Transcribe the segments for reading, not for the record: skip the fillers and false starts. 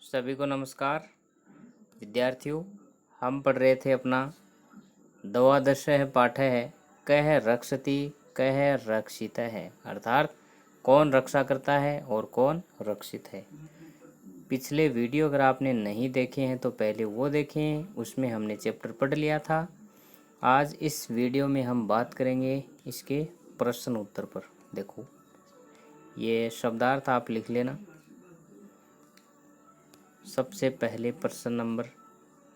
सभी को नमस्कार। विद्यार्थियों, हम पढ़ रहे थे अपना द्वादशः पाठः कः रक्षति कः रक्षितः, अर्थात कौन रक्षा करता है और कौन रक्षित है। पिछले वीडियो अगर आपने नहीं देखे हैं तो पहले वो देखें, उसमें हमने चैप्टर पढ़ लिया था। आज इस वीडियो में हम बात करेंगे इसके प्रश्न उत्तर पर। देखो, ये शब्दार्थ आप लिख लेना। सबसे पहले प्रश्न नंबर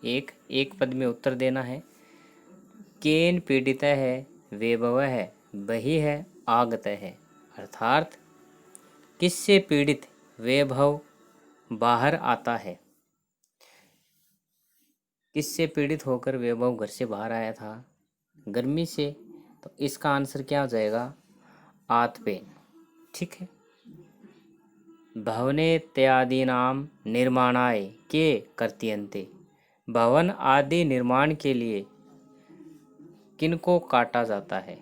एक पद में उत्तर देना है। केन पीड़ित है वैभव है बही है आगत है, अर्थात किससे पीड़ित वैभव बाहर आता है। किससे पीड़ित होकर वैभव घर से बाहर आया था? गर्मी से। तो इसका आंसर क्या हो जाएगा? आतपेन। ठीक है। भवने इत्यादीनाम निर्माणाय के कर्तयन्ते, भवन आदि निर्माण के लिए किनको काटा जाता है?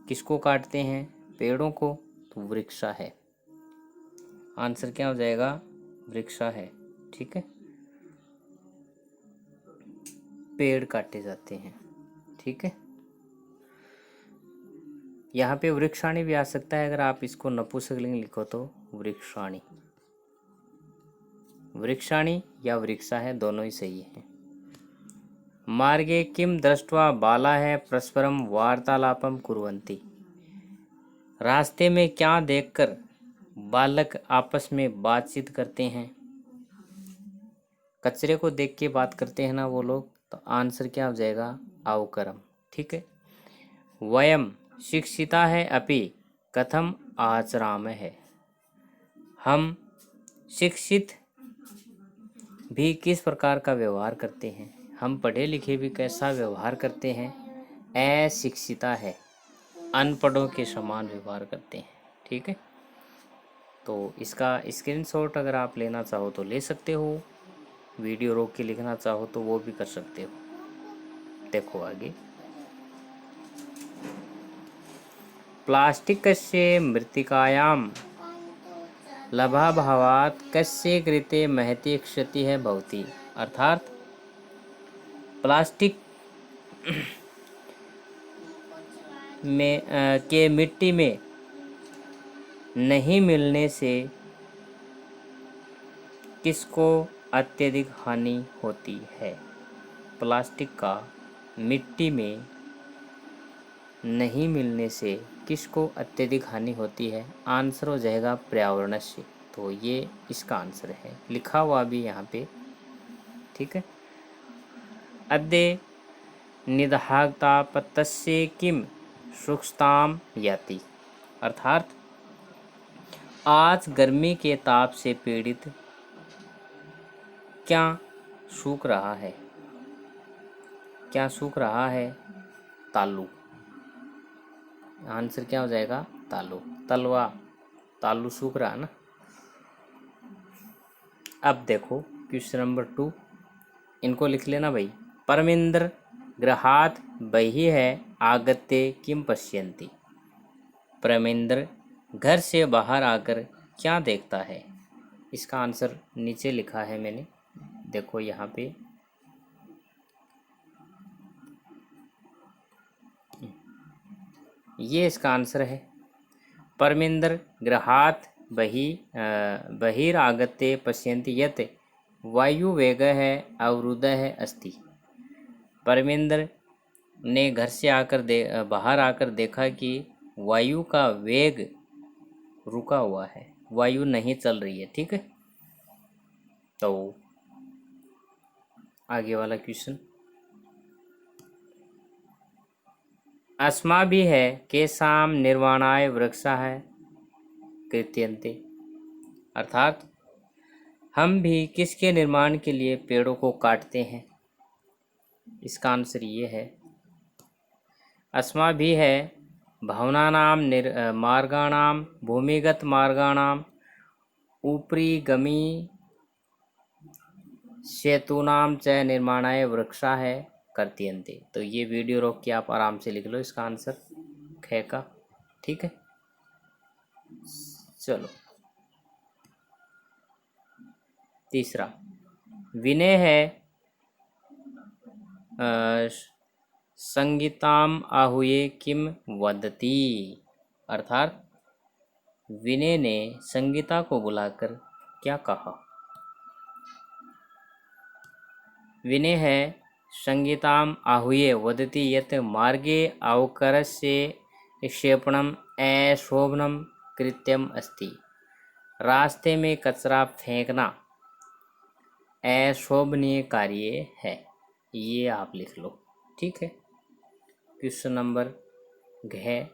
किसको काटते हैं? पेड़ों को। तो वृक्षा है। आंसर क्या हो जाएगा? वृक्षा है। ठीक है, पेड़ काटे जाते हैं। ठीक है, यहाँ पे वृक्षाणी भी आ सकता है। अगर आप इसको नपुंसकलिंग लिखो तो वृक्षाणी, वृक्षाणी या वृक्षा है, दोनों ही सही है। मार्गे किम दृष्ट्वा बाला है परस्परम वार्तालापम कुर्वन्ति, रास्ते में क्या देखकर बालक आपस में बातचीत करते हैं? कचरे को देख के बात करते हैं ना वो लोग। तो आंसर क्या हो जाएगा? अवकरम। ठीक है। वयम शिक्षिता है अपि कथम आचराम है, हम शिक्षित भी किस प्रकार का व्यवहार करते हैं। हम पढ़े लिखे भी कैसा व्यवहार करते हैं? अशिक्षिता है, अनपढ़ों के समान व्यवहार करते हैं। ठीक है, तो इसका स्क्रीनशॉट अगर आप लेना चाहो तो ले सकते हो, वीडियो रोक के लिखना चाहो तो वो भी कर सकते हो। देखो आगे, प्लास्टिक कस्य मृत्तिकायां लभाभावात् कस्य कृते महती क्षति है भवति, अर्थात प्लास्टिक में के मिट्टी में नहीं मिलने से किसको अत्यधिक हानि होती है? प्लास्टिक का मिट्टी में नहीं मिलने से किसको अत्यधिक हानि होती है? आंसर हो जाएगा पर्यावरण से। तो ये इसका आंसर है, लिखा हुआ भी यहाँ पे। ठीक है। अद्य निदहागतापतस्य किम शुष्कताम याति, अर्थात आज गर्मी के ताप से पीड़ित क्या सूख रहा है? क्या सूख रहा है? तालू। आंसर क्या हो जाएगा? तालू। तलवा, तालू सूख रहा ना। अब देखो क्वेश्चन नंबर 2, इनको लिख लेना भाई। परमेंद्र गृहात् बहिः है आगत्य किम पश्यन्ति, परमेंद्र घर से बाहर आकर क्या देखता है? इसका आंसर नीचे लिखा है मैंने, देखो यहाँ पे। ये इसका आंसर है। परमेंद्र गृहात् बहिरागत्य पश्यन्ति यत् वायुवेगः अवरुद्धः अस्ति, परमेंद्र ने घर से बाहर आकर देखा कि वायु का वेग रुका हुआ है, वायु नहीं चल रही है। ठीक है, तो आगे वाला क्वेश्चन, अस्माभिः है केषां निर्माणाय वृक्षाः कृत्यन्ते, अर्थात हम भी किसके निर्माण के लिए पेड़ों को काटते हैं? इसका आंसर ये है। अस्माभिः है भवनानां मार्गाणां भूमिगत मार्गाणां उपरि गमी सेतूनां च निर्माणाय वृक्षाः कर्तयन्ते। तो ये वीडियो रोक के आप आराम से लिख लो इसका आंसर ख का। ठीक है, चलो तीसरा, विनय है संगीताम आहूये किम वदती, अर्थात विनय ने संगीता को बुलाकर क्या कहा। विनय है संगीताम आहूये वदति यत् मार्गे अवकरस्य क्षेपणम अशोभनम कृत्यम अस्ति। रास्ते में कचरा फेंकना अशोभनीय कार्य है। ये आप लिख लो, ठीक है। क्वेश्चन नंबर घ,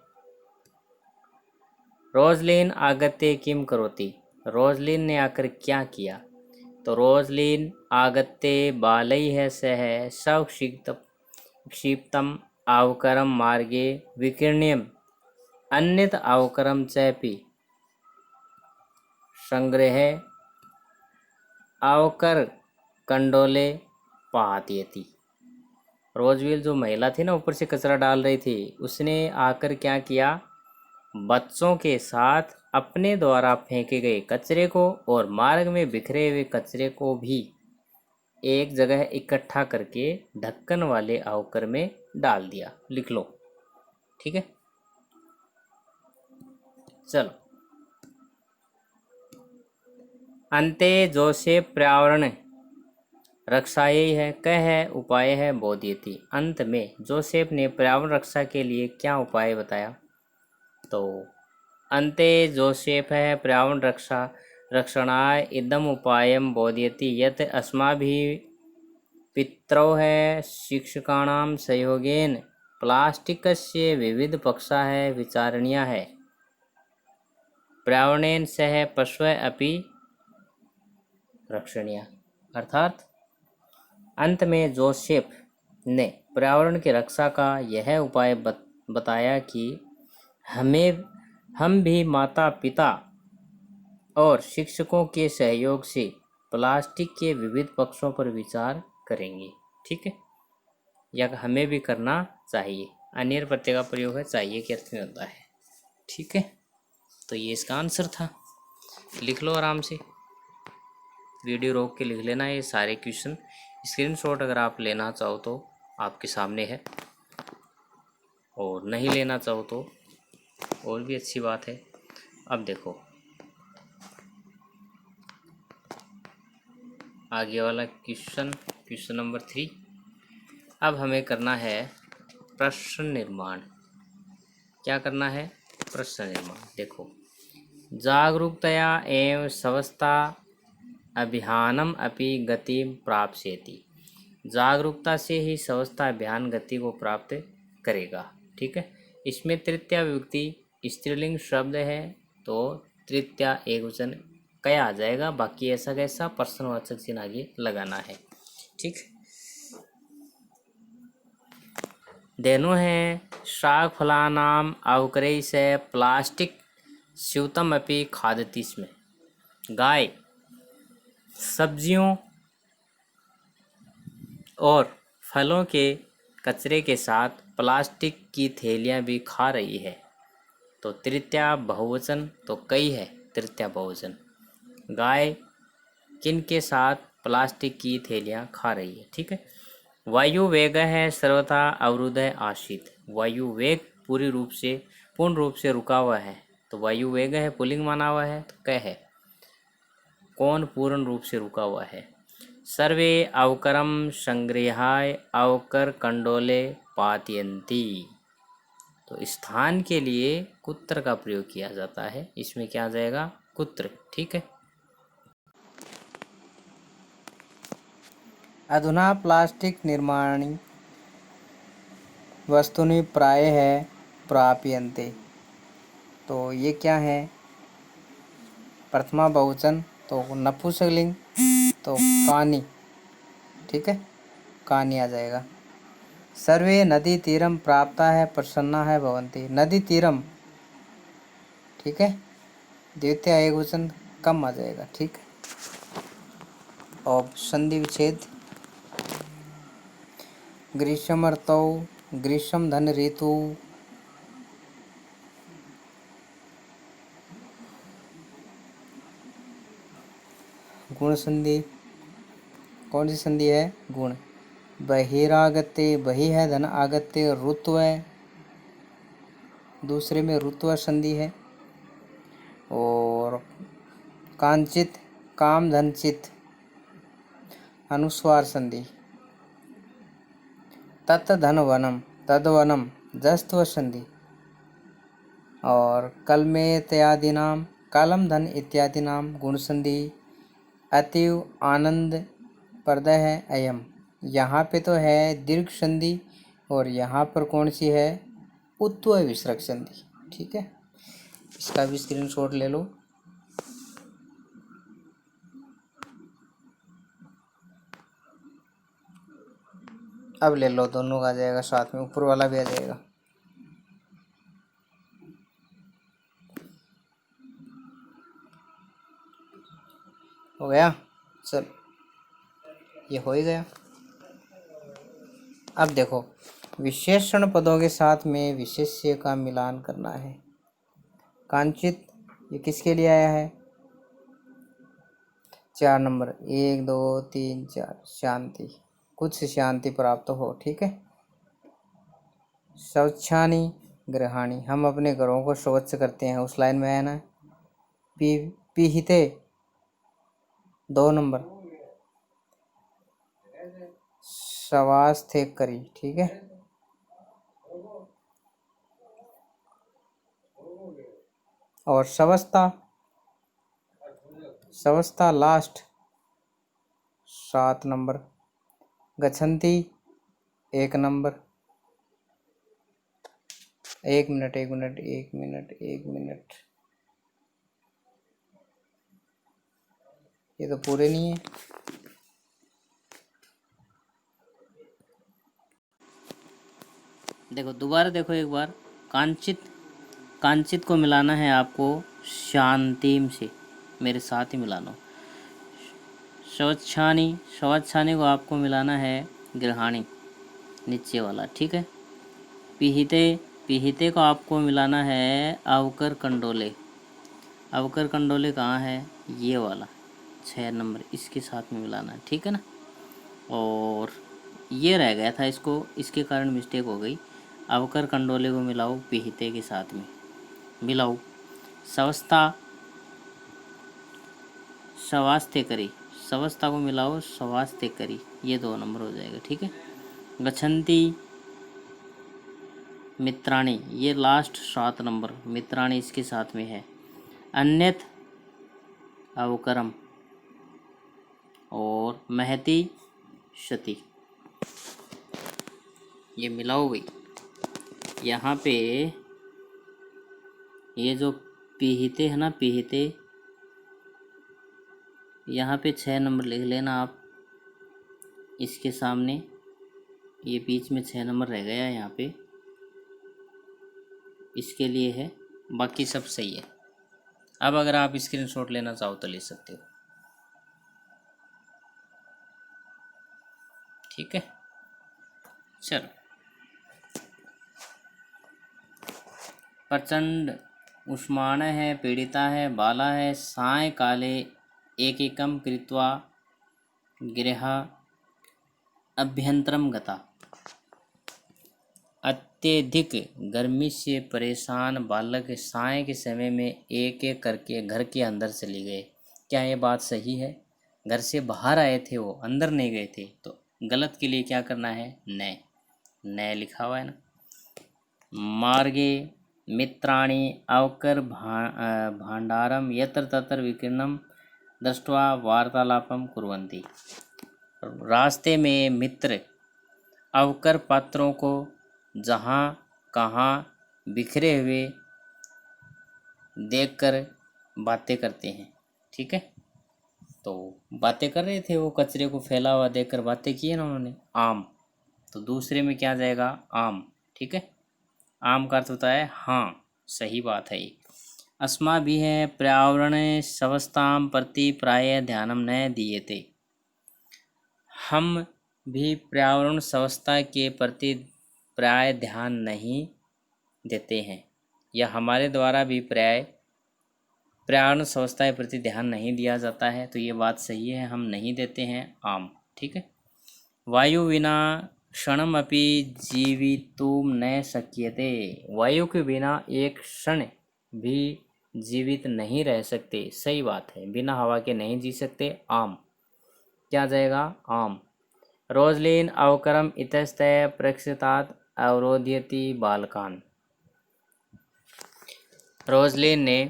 रोजलिन आगत्य किम करोति, रोजलिन ने आकर क्या किया। तो रोजलिन आगत्य बालैः सह सक्षिप्तम अवकरम मार्गे विकीर्ण्यम अन्यत अवकरम चैपि संग्रह अवकर कंडोले पातयति। रोजविल जो महिला थी ना, ऊपर से कचरा डाल रही थी, उसने आकर क्या किया, बच्चों के साथ अपने द्वारा फेंके गए कचरे को और मार्ग में बिखरे हुए कचरे को भी एक जगह इकट्ठा करके ढक्कन वाले अवकर में डाल दिया। लिख लो, ठीक है। चलो, अंते जोसेफ पर्यावरण रक्षायै है कह है उपाय है बोध्यति। अंत में जोसेफ ने पर्यावरण रक्षा के लिए क्या उपाय बताया। तो अन्ते जोसेफ है पर्यावरण रक्षणाय इदम उपायम बोध्यति यत् अस्माभिः पितरौ है शिक्षकाणां सहयोगेन प्लास्टिकस्य विविध पक्षाः विचारणीयाः पर्यावरणेन सह पशवः अपि रक्षणीयाः। अर्थात अंत में जोसेफ ने पर्यावरण की रक्षा का यह उपाय बताया कि हम भी माता पिता और शिक्षकों के सहयोग से प्लास्टिक के विविध पक्षों पर विचार करेंगे, ठीक है। या हमें भी करना चाहिए, अनियर प्रत्यय का प्रयोग है चाहिए के अर्थ में होता है, ठीक है। तो ये इसका आंसर था। लिख लो आराम से, वीडियो रोक के लिख लेना ये सारे क्वेश्चन। स्क्रीनशॉट अगर आप लेना चाहो तो आपके सामने है, और नहीं लेना चाहो तो और भी अच्छी बात है। अब देखो आगे वाला क्वेश्चन, क्वेश्चन नंबर 3। अब हमें करना है प्रश्न निर्माण। क्या करना है, प्रश्न निर्माण। देखो, जागरूकतया एवं स्वच्छता अभियानम अपि गति प्राप्स्यति। जागरूकता से ही स्वच्छता अभियान गति को प्राप्त करेगा, ठीक है। इसमें तृतीया विभक्ति स्त्रीलिंग शब्द है, तो तृतीया एकवचन कया आ जाएगा, बाकी ऐसा कैसा प्रश्नवाचक चिन्ह आगे लगाना है, ठीक। देनो है शाक फलानाम अवकरैः से प्लास्टिक स्यूतम अपि खादति स्म। गाय सब्जियों और फलों के कचरे के साथ प्लास्टिक की थैलियाँ भी खा रही है। तो तृतीया बहुवचन तो कई है, तृतीया बहुवचन। गाय किन के साथ प्लास्टिक की थैलियाँ खा रही है, ठीक है। वायु वेग है सर्वथा अवरुद्ध आशित। वायु वेग पूर्ण रूप से रुका हुआ है, तो वायु वेग है पुल्लिंग माना हुआ है, तो कह है कौन पूर्ण रूप से रुका हुआ है। सर्वे अवकरम संग्रहाय अवकर कंडोले पातयन्ति। तो स्थान के लिए कुत्र का प्रयोग किया जाता है, इसमें क्या आ जाएगा, कुत्र, ठीक है। अधुना प्लास्टिक निर्माणी वस्तूनि प्रायः प्राप्यन्ते। तो ये क्या है, प्रथमा बहुवचन तो नपुंसकलिंग तो कानी, ठीक है, कानी आ जाएगा। सर्वे नदी तीरम प्राप्ता है प्रसन्ना है भवंती। नदी तीरम, ठीक है, द्वितीय एकवचन कम आ जाएगा, ठीक। और संधि विच्छेद ग्रीष्म ऋतौ ग्रीष्म धन ऋतु गुण संधि, कौन सी संधि है? गुण। बहिरागत्य, बहि है धन आगत्य, ऋत्व है, दूसरे में ऋत्व संधि है। और कांचित, काम धन चित, अनुस्वार संधि। तत् धन वनम, तद्वनम, जस्त्व संधि। और कल में इत्यादि नाम, कालम धन इत्यादि नाम, गुण संधि। अतीव आनंद पर्दय है अयम, यहाँ पे तो है दीर्घ संधि और यहाँ पर कौन सी है? उत्व विसर्ग संधि। ठीक है, इसका भी स्क्रीनशॉट ले लो। अब ले लो, दोनों का आ जाएगा साथ में, ऊपर वाला भी आ जाएगा। हो गया? चल, ये हो ही गया। अब देखो, विशेषण पदों के साथ में विशेष्य का मिलान करना है। कांचित, ये किसके लिए आया है? 4 नंबर, 1 2 3 4, शांति, कुछ शांति प्राप्त हो। ठीक है। शौचानी गृहाणी, हम अपने घरों को स्वच्छ करते हैं, उस लाइन में है ना। पीहिते, 2 नंबर, स्वास्थ्य करी। ठीक है। और सवस्था, सवस्था लास्ट, 7 नंबर। गच्छन्ति, 1 number. 1 minute 1 minute 1 minute 1 minute, ये तो पूरे नहीं है। देखो दोबारा देखो एक बार। कांचित, कांचित को मिलाना है आपको शांतिम से, मेरे साथ ही मिलाना। स्वच्छानी, स्वच्छानी को आपको मिलाना है गृहाणी, नीचे वाला। ठीक है। पिहिते, पिहिते को आपको मिलाना है अवकर कंडोले। अवकर कंडोले कहाँ है? ये वाला 6 नंबर, इसके साथ में मिलाना है। ठीक है ना। और ये रह गया था, इसको इसके कारण मिस्टेक हो गई। अवकर कंडोले को मिलाओ पिहिते के साथ में, मिलाओ। सवस्था, स्वास्थ्य करी, सवस्था को मिलाओ स्वास्थ्य करी, ये 2 नंबर हो जाएगा। ठीक है। गच्छन्ति मित्राणी, ये लास्ट 7 नंबर, मित्राणी इसके साथ में है। अन्यथ अवकरम, और महती क्षति, ये मिलाओ भाई। यहाँ पे ये जो पीहिते है ना, पीहिते, यहाँ पे 6 नंबर लिख लेना आप इसके सामने, ये बीच में 6 नंबर रह गया यहाँ पे, इसके लिए है, बाकी सब सही है। अब अगर आप स्क्रीनशॉट लेना चाहो तो ले सकते हो। ठीक है, चलो। प्रचंड उष्माण है, पीड़िता है, बाला है, साय काले एक एकम कृत्वा गृह अभ्यंतरम गता। अत्यधिक गर्मी से परेशान बालक साय के समय में एक एक करके घर के अंदर चले गए। क्या ये बात सही है? घर से बाहर आए थे वो, अंदर नहीं गए थे, तो गलत के लिए क्या करना है? न, न लिखा हुआ है ना। मार्गे मित्राणि अवकर भांडारम यत्र तत्र विकीर्णम दृष्ट्वा वार्तालापम कुर्वन्ति। रास्ते में मित्र अवकर पात्रों को जहाँ कहाँ बिखरे हुए देखकर बातें करते हैं। ठीक है, तो बातें कर रहे थे वो, कचरे को फैला हुआ देखकर बातें की है ना उन्होंने। आम, तो दूसरे में क्या जाएगा? आम। ठीक है, आम का अर्थ होता है हाँ, सही बात है ये। अस्मा भी है पर्यावरण सवस्थाम प्रति प्राय ध्यानम न दीयते। हम भी पर्यावरण व्यवस्था के प्रति प्राय ध्यान नहीं देते हैं, या हमारे द्वारा भी प्राय पर्यावरण संस्था के प्रति ध्यान नहीं दिया जाता है, तो ये बात सही है, हम नहीं देते हैं आम। ठीक है। वायु विना क्षणमपि जीवितुम न शक्यते। वायु के बिना एक क्षण भी जीवित नहीं रह सकते। सही बात है, बिना हवा के नहीं जी सकते। आम क्या जाएगा? आम। रोजलिन अवकरम इतस्तः प्रक्षितात् अवरोधयति बालकान। रोजलिन ने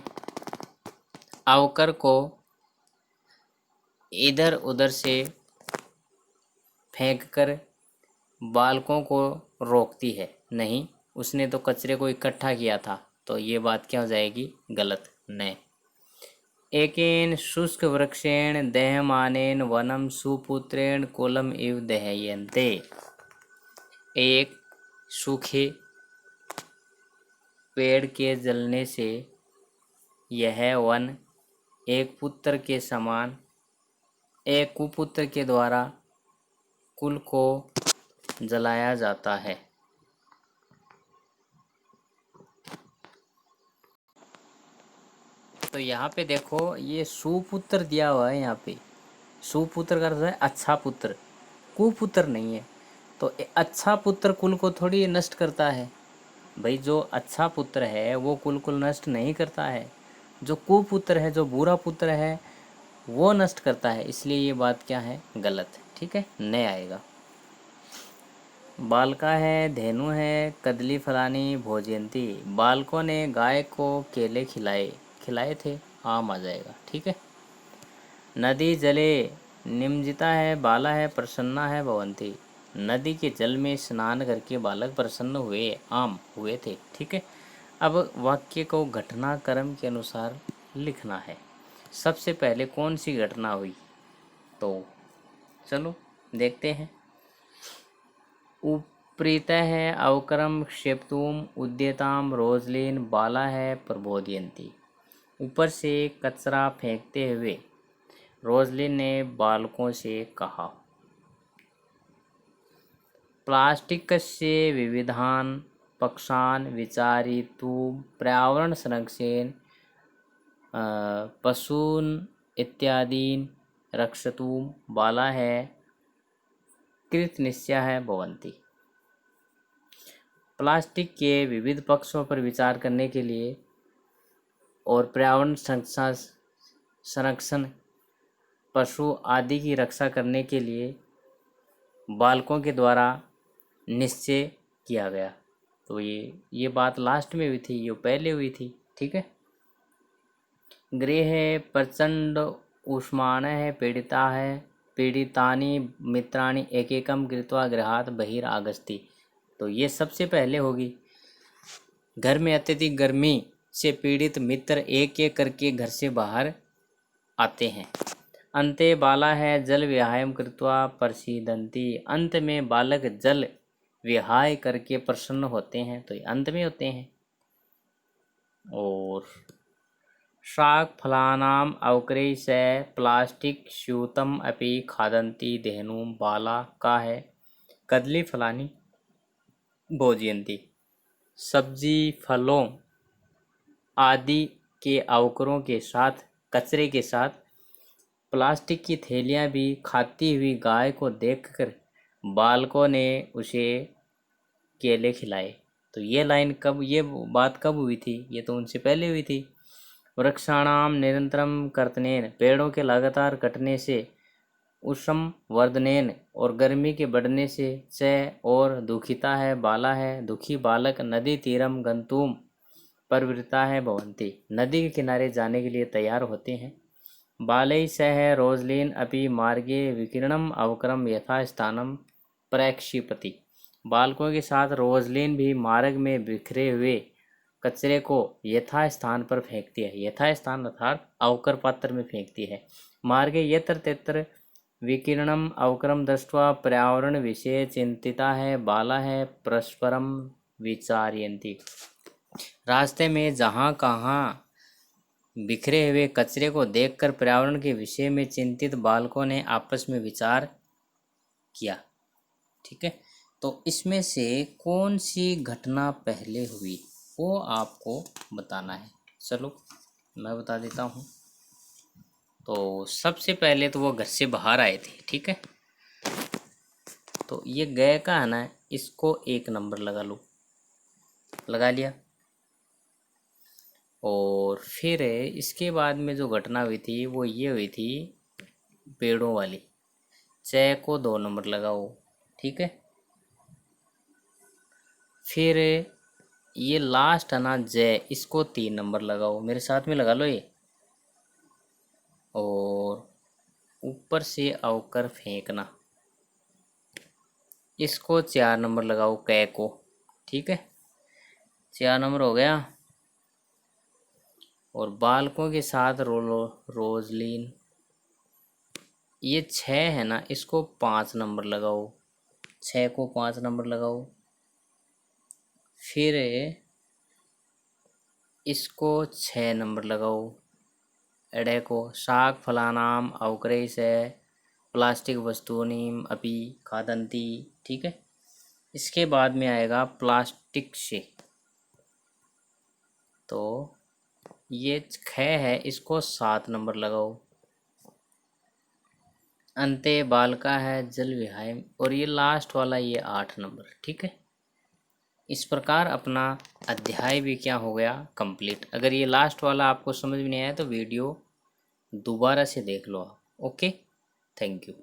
अवकर को इधर उधर से फेंककर बालकों को रोकती है। नहीं, उसने तो कचरे को इकट्ठा किया था, तो ये बात क्या हो जाएगी? गलत। नहीं। एकेन शुष्क वृक्षेण दह्यमानेन वनम सुपुत्रेण कुलम इव दह्यन्ते। एक सूखे पेड़ के जलने से यह वन एक पुत्र के समान, एक कुपुत्र के द्वारा कुल को जलाया जाता है। तो यहाँ पे देखो, ये सुपुत्र दिया हुआ है। यहाँ पे सुपुत्र का अर्थ है अच्छा पुत्र, कुपुत्र नहीं है। तो अच्छा पुत्र कुल को थोड़ी नष्ट करता है भाई। जो अच्छा पुत्र है वो कुल को नष्ट नहीं करता है। जो कुपुत्र है, जो बुरा पुत्र है, वो नष्ट करता है। इसलिए ये बात क्या है? गलत। ठीक है, नहीं आएगा। बालका है, धेनु है, कदली फलानी भोजयंती। बालकों ने गाय को केले खिलाए थे। आम आ जाएगा। ठीक है। नदी जले निमज्जिता है, बाला है, प्रसन्ना है, भवंती। नदी के जल में स्नान करके बालक प्रसन्न हुए। आम हुए थे। ठीक है। अब वाक्य को घटनाक्रम के अनुसार लिखना है। सबसे पहले कौन सी घटना हुई, तो चलो देखते हैं। उपरीत है अवकरम क्षेप्तुम उद्यताम रोजलिन बाला है प्रबोधयंती। ऊपर से कचरा फेंकते हुए रोजलिन ने बालकों से कहा। प्लास्टिकस्य विविधान पक्षान विचारयितुं पर्यावरण संरक्षण पशून् इत्यादीन् रक्षतुं बाला है कृतनिश्चयः भवन्ति। प्लास्टिक के विविध पक्षों पर विचार करने के लिए और पर्यावरण संरक्षण, पशु आदि की रक्षा करने के लिए बालकों के द्वारा निश्चय किया गया। तो ये बात लास्ट में हुई थी, ये पहले हुई थी। ठीक है। गृहे प्रचंड उष्माण है, पीड़ितानि मित्राणि एकेकम कृत्वा गृहात् बहिरागस्ति। तो ये सबसे पहले होगी। घर में अत्यधिक गर्मी से पीड़ित मित्र एक एक करके घर से बाहर आते हैं। अंते बाला है जल विहायम कृत्वा प्रसीदन्ति। अंत में बालक जल विहाय करके प्रसन्न होते हैं। तो ये अंत में होते हैं। और शाक फलानाम अवकरे से प्लास्टिक स्यूतम अपि खादन्ति धेनुम। बाला का है कदली फलानी भोजयंती। सब्जी फलों आदि के अवकरों के साथ, कचरे के साथ प्लास्टिक की थैलियाँ भी खाती हुई गाय को देखकर बालकों ने उसे केले खिलाए। तो ये लाइन कब, ये बात कब हुई थी? ये तो उनसे पहले हुई थी। वृक्षाणाम निरंतरम कर्तनेन। पेड़ों के लगातार कटने से, उष्म वर्धनेन और गर्मी के बढ़ने से, च और दुखिता है, बाला है दुखी बालक, नदी तीरम गंतुम प्रवृत्ता है भवंती। नदी के किनारे जाने के लिए तैयार होते हैं। बालै सह रोजलिन अपि मार्गे विकीर्णम अवकरम यथा स्थानम प्रक्षिपति। बालकों के साथ रोजलिन भी मार्ग में बिखरे हुए कचरे को यथा स्थान पर फेंकती है। यथा स्थान अर्थात अवकर पात्र में फेंकती है। मार्गे यत्र तत्र विकीर्णम अवकरम दृष्ट्वा पर्यावरण विषय चिंतिता है, बाला है परस्परम विचारयन्ति। रास्ते में जहाँ कहाँ बिखरे हुए कचरे को देखकर पर्यावरण के विषय में चिंतित बालकों ने आपस में विचार किया। ठीक है। तो इसमें से कौन सी घटना पहले हुई वो आपको बताना है। चलो मैं बता देता हूँ। तो सबसे पहले तो वो घर से बाहर आए थे, ठीक है। तो ये गए का है ना, इसको 1 नंबर लगा लो, लगा लिया। और फिर इसके बाद में जो घटना हुई थी वो ये हुई थी पेड़ों वाली, च को 2 नंबर लगाओ, ठीक है। फिर ये लास्ट है ना जय, इसको 3 नंबर लगाओ, मेरे साथ में लगा लो ये। और ऊपर से अवकर फेंकना, इसको 4 नंबर लगाओ, कै को, ठीक है। 4 नंबर हो गया। और बालकों के साथ रोजलीन, ये 6 है ना, इसको 5 नंबर लगाओ, 6 को 5 नंबर लगाओ। फिर इसको 6 नंबर लगाओ, एडे को शाक फलानाम अवक्रय से प्लास्टिक वस्तुनीम अपि खादंती, ठीक है। इसके बाद में आएगा प्लास्टिक से, तो ये 6 है, इसको 7 नंबर लगाओ। अंते बालका है जल विहाय, और ये लास्ट वाला ये 8 नंबर, ठीक है। इस प्रकार अपना अध्याय भी क्या हो गया कंप्लीट। अगर ये लास्ट वाला आपको समझ में नहीं आया तो वीडियो दोबारा से देख लो आप। Okay, thank you.